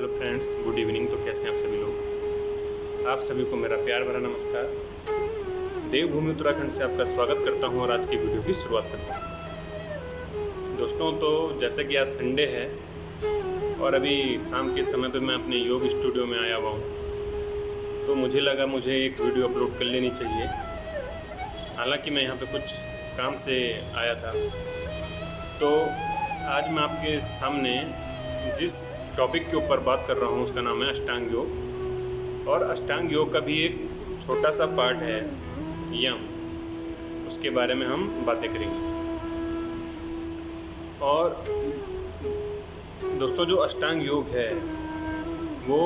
Hello friends, good evening. तो कैसे हैं आप सभी लोग? आप सभी को मेरा प्यार भरा नमस्कार। देवभूमि उत्तराखंड से आपका स्वागत करता हूं और आज की वीडियो की शुरुआत करता हूं। दोस्तों, तो जैसे कि आज संडे है और अभी शाम के समय पे मैं अपने योग स्टूडियो में आया हुआ हूं, तो मुझे लगा मुझे एक वीडियो अपलोड कर लेनी चाहिए। हालांकि मैं यहाँ पे कुछ काम से आया था। तो आज मैं आपके सामने जिस टॉपिक के ऊपर बात कर रहा हूँ उसका नाम है अष्टांग योग। और अष्टांग योग का भी एक छोटा सा पार्ट है यम, उसके बारे में हम बातें करेंगे। और दोस्तों, जो अष्टांग योग है वो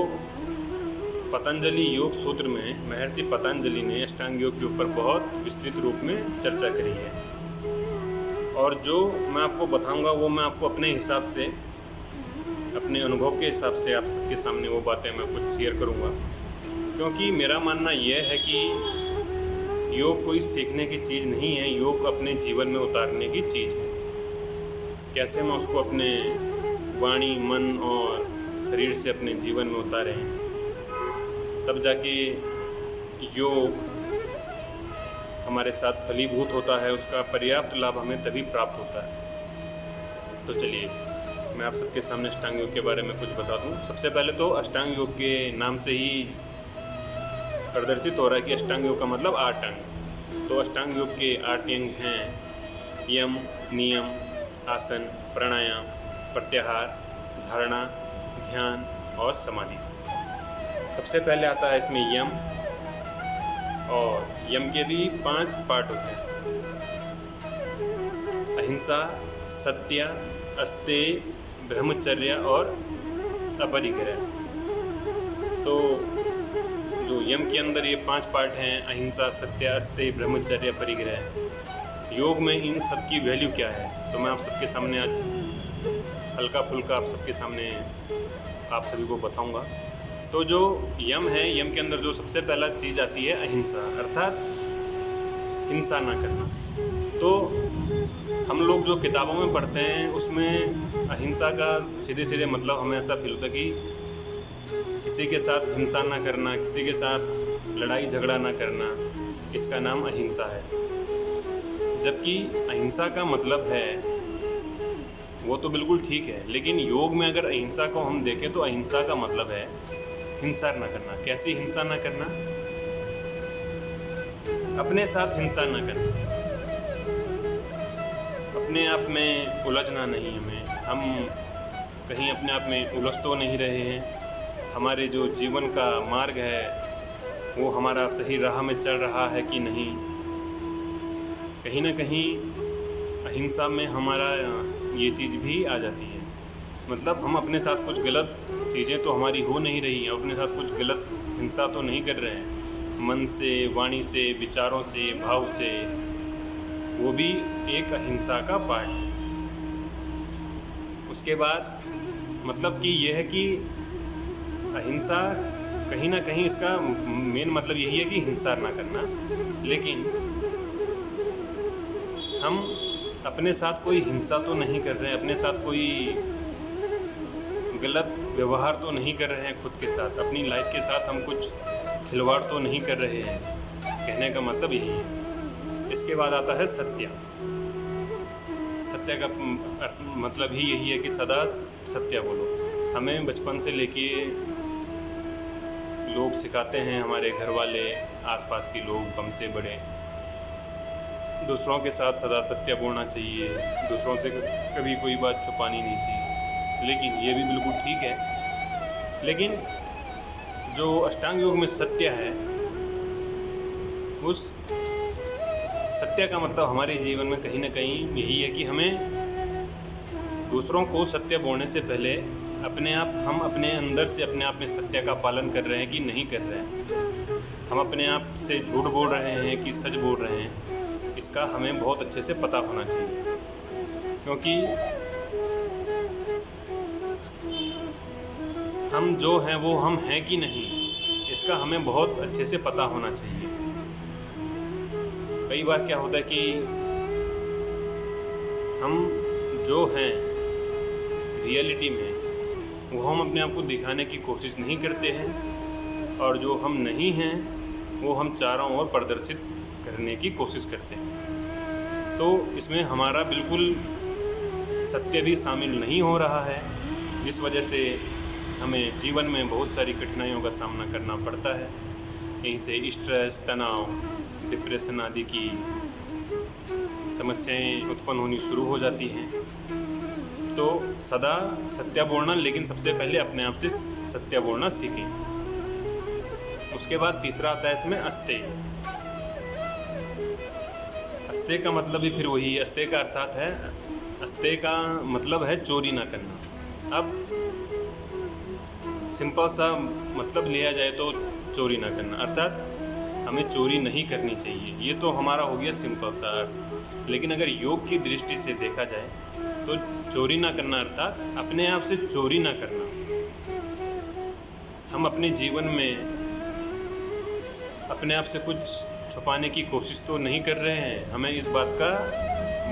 पतंजलि योग सूत्र में महर्षि पतंजलि ने अष्टांग योग के ऊपर बहुत विस्तृत रूप में चर्चा करी है। और जो मैं आपको बताऊंगा वो मैं आपको अपने हिसाब से, अपने अनुभव के हिसाब से आप सबके सामने वो बातें मैं कुछ शेयर करूंगा। क्योंकि मेरा मानना यह है कि योग कोई सीखने की चीज़ नहीं है, योग अपने जीवन में उतारने की चीज़ है। कैसे हम उसको अपने वाणी, मन और शरीर से अपने जीवन में उतारें, तब जाके योग हमारे साथ फलीभूत होता है, उसका पर्याप्त लाभ हमें तभी प्राप्त होता है। तो चलिए मैं आप सबके सामने अष्टांग योग के बारे में कुछ बता दूं। सबसे पहले तो अष्टांग योग के नाम से ही प्रदर्शित हो रहा है कि अष्टांग योग का मतलब 8 अंग। तो अष्टांग योग के 8 अंग हैं यम, नियम, आसन, प्राणायाम, प्रत्याहार, धारणा, ध्यान और समाधि। सबसे पहले आता है इसमें यम, और यम के भी 5 पार्ट होते हैं: अहिंसा, सत्य, अस्तेय, ब्रह्मचर्य और अपरिग्रह। तो जो यम के अंदर ये 5 पार्ट हैं, अहिंसा, सत्य, अस्तेय, ब्रह्मचर्य, परिग्रह, योग में इन सब की वैल्यू क्या है, तो मैं आप सबके सामने आज हल्का फुल्का आप सबके सामने आप सभी को बताऊंगा। तो जो यम है, यम के अंदर जो सबसे पहला चीज़ आती है अहिंसा, अर्थात हिंसा ना करना। तो हम लोग जो किताबों में पढ़ते हैं उसमें अहिंसा का सीधे सीधे मतलब हमें ऐसा फील होता है कि किसी के साथ हिंसा ना करना, किसी के साथ लड़ाई झगड़ा ना करना, इसका नाम अहिंसा है। जबकि अहिंसा का मतलब है वो तो बिल्कुल ठीक है, लेकिन योग में अगर अहिंसा को हम देखें तो अहिंसा का मतलब है हिंसा ना करना। कैसी हिंसा ना करना? अपने साथ हिंसा ना करना, अपने आप में उलझना नहीं हमें। हम कहीं अपने आप में उलझ तो नहीं रहे हैं, हमारे जो जीवन का मार्ग है वो हमारा सही राह में चल रहा है कि नहीं। कहीं ना कहीं अहिंसा में हमारा ये चीज़ भी आ जाती है, मतलब हम अपने साथ कुछ गलत चीज़ें तो हमारी हो नहीं रही हैं, अपने साथ कुछ गलत हिंसा तो नहीं कर रहे हैं, मन से, वाणी से, विचारों से, भाव से। वो भी एक अहिंसा का पार्ट है। उसके बाद मतलब कि यह है कि अहिंसा कहीं ना कहीं इसका मेन मतलब यही है कि हिंसा ना करना, लेकिन हम अपने साथ कोई हिंसा तो नहीं कर रहे हैं, अपने साथ कोई गलत व्यवहार तो नहीं कर रहे हैं, खुद के साथ, अपनी लाइफ के साथ हम कुछ खिलवाड़ तो नहीं कर रहे हैं। कहने का मतलब यही है। इसके बाद आता है सत्य। सत्य का मतलब ही यही है कि सदा सत्य बोलो। हमें बचपन से लेके लोग सिखाते हैं, हमारे घर वाले, आसपास के लोग, हमसे बड़े, दूसरों के साथ सदा सत्य बोलना चाहिए, दूसरों से कभी कोई बात छुपानी नहीं चाहिए। लेकिन ये भी बिल्कुल ठीक है, लेकिन जो अष्टांग योग में सत्य है, उस सत्य का मतलब हमारे जीवन में कहीं ना कहीं यही है कि हमें दूसरों को सत्य बोलने से पहले हम अपने अंदर से अपने आप में सत्य का पालन कर रहे हैं कि नहीं कर रहे हैं, हम अपने आप से झूठ बोल रहे हैं कि सच बोल रहे हैं, इसका हमें बहुत अच्छे से पता होना चाहिए। क्योंकि हम जो हैं वो हम हैं कि नहीं, इसका हमें बहुत अच्छे से पता होना चाहिए। कई बार क्या होता है कि हम जो हैं रियलिटी में वो हम अपने आप को दिखाने की कोशिश नहीं करते हैं, और जो हम नहीं हैं वो हम चारों ओर प्रदर्शित करने की कोशिश करते हैं। तो इसमें हमारा बिल्कुल सत्य भी शामिल नहीं हो रहा है, जिस वजह से हमें जीवन में बहुत सारी कठिनाइयों का सामना करना पड़ता है। यहीं से स्ट्रेस, तनाव, डिप्रेशन आदि की समस्याएं उत्पन्न होनी शुरू हो जाती हैं। तो सदा सत्य बोलना, लेकिन सबसे पहले अपने आप से सत्य बोलना सीखें। उसके बाद तीसरा आता है इसमें अस्तेय। अस्तेय का मतलब भी फिर वही है। अस्तेय का अर्थात है, अस्तेय का मतलब है चोरी ना करना। अब सिंपल सा मतलब लिया जाए तो चोरी ना करना, अर्थात हमें चोरी नहीं करनी चाहिए। ये तो हमारा हो गया सिंपल सा अर्थ। लेकिन अगर योग की दृष्टि से देखा जाए तो चोरी ना करना अर्थात अपने आप से चोरी ना करना। हम अपने जीवन में अपने आप से कुछ छुपाने की कोशिश तो नहीं कर रहे हैं, हमें इस बात का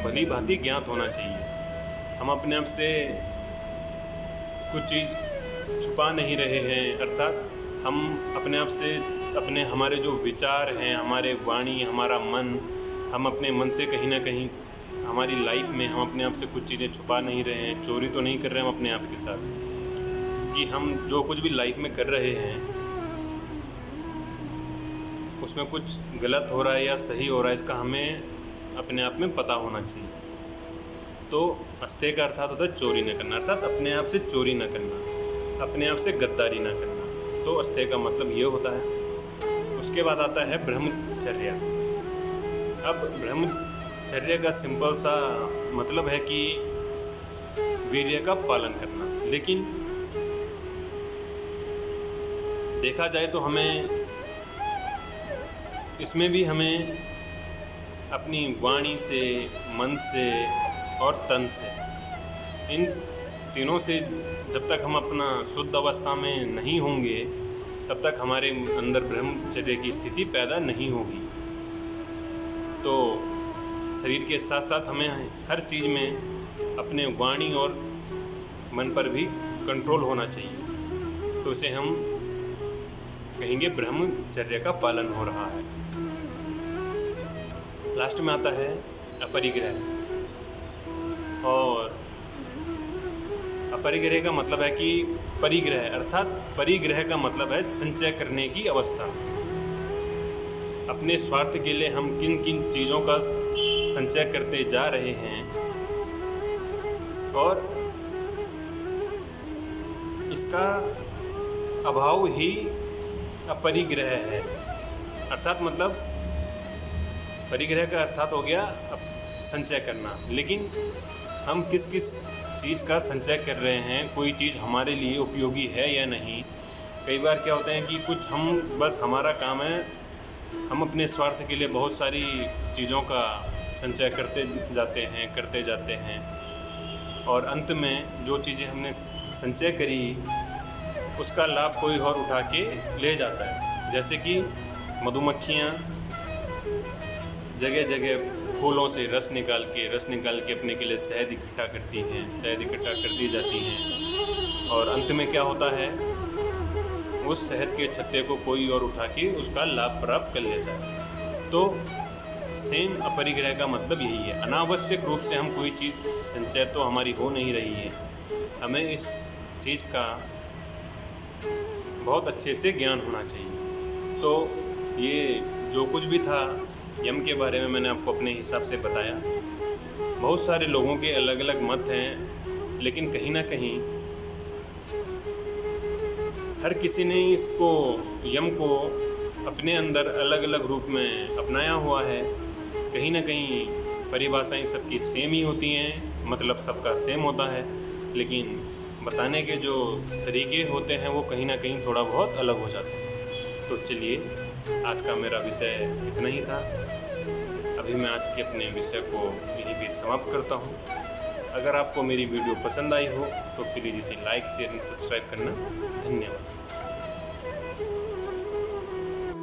भली भांति ज्ञात होना चाहिए। हम अपने आप से कुछ चीज़ छुपा नहीं रहे हैं, अर्थात हम अपने आप से हमारे जो विचार हैं, हमारे वाणी, हमारा मन, हम अपने मन से कहीं ना कहीं हमारी लाइफ में हम अपने आप से कुछ चीज़ें छुपा नहीं रहे हैं, चोरी तो नहीं कर रहे हैं हम अपने आप के साथ, कि हम जो कुछ भी लाइफ में कर रहे हैं उसमें कुछ गलत हो रहा है या सही हो रहा है, इसका हमें अपने आप में पता होना चाहिए। तो अस्तेय का अर्थात होता है चोरी न करना, अर्थात अपने आप से चोरी न करना, अपने आप से गद्दारी न करना। तो अस्तेय का मतलब ये होता है। उसके बाद आता है ब्रह्मचर्य। अब ब्रह्मचर्य का सिंपल सा मतलब है कि वीर्य का पालन करना, लेकिन देखा जाए तो हमें इसमें भी हमें अपनी वाणी से, मन से और तन से, इन तीनों से जब तक हम अपना शुद्ध अवस्था में नहीं होंगे तब तक हमारे अंदर ब्रह्मचर्य की स्थिति पैदा नहीं होगी। तो शरीर के साथ साथ हमें हर चीज़ में अपने वाणी और मन पर भी कंट्रोल होना चाहिए। तो इसे हम कहेंगे ब्रह्मचर्य का पालन हो रहा है। लास्ट में आता है अपरिग्रह। और अपरिग्रह का मतलब है कि परिग्रह, अर्थात परिग्रह का मतलब है संचय करने की अवस्था। अपने स्वार्थ के लिए हम किन किन चीज़ों का संचय करते जा रहे हैं और इसका अभाव ही अपरिग्रह है। अर्थात मतलब परिग्रह का अर्थात हो गया संचय करना, लेकिन हम किस किस चीज़ का संचय कर रहे हैं, कोई चीज़ हमारे लिए उपयोगी है या नहीं। कई बार क्या होता है कि कुछ हम बस हमारा काम है, हम अपने स्वार्थ के लिए बहुत सारी चीज़ों का संचय करते जाते हैं और अंत में जो चीज़ें हमने संचय करी उसका लाभ कोई और उठा के ले जाता है। जैसे कि मधुमक्खियाँ जगह जगह फूलों से रस निकाल के अपने के लिए शहद इकट्ठा करती हैं, शहद इकट्ठा कर दी जाती हैं और अंत में क्या होता है, उस शहद के छत्ते को कोई और उठा के उसका लाभ प्राप्त कर लेता है। तो सेम अपरिग्रह का मतलब यही है। अनावश्यक रूप से हम कोई चीज़ संचय तो हमारी हो नहीं रही है, हमें इस चीज़ का बहुत अच्छे से ज्ञान होना चाहिए। तो ये जो कुछ भी था यम के बारे में मैंने आपको अपने हिसाब से बताया। बहुत सारे लोगों के अलग अलग मत हैं, लेकिन कहीं ना कहीं हर किसी ने इसको यम को अपने अंदर अलग अलग रूप में अपनाया हुआ है। कहीं ना कहीं परिभाषाएं सबकी सेम ही होती हैं, मतलब सबका सेम होता है, लेकिन बताने के जो तरीके होते हैं वो कहीं ना कहीं थोड़ा बहुत अलग हो जाते हैं। तो चलिए, आज का मेरा विषय इतना ही था। अभी मैं आज के अपने विषय को यहीं पे समाप्त करता हूँ। अगर आपको मेरी वीडियो पसंद आई हो तो प्लीज़ इसे लाइक, शेयर एंड सब्सक्राइब करना। धन्यवाद।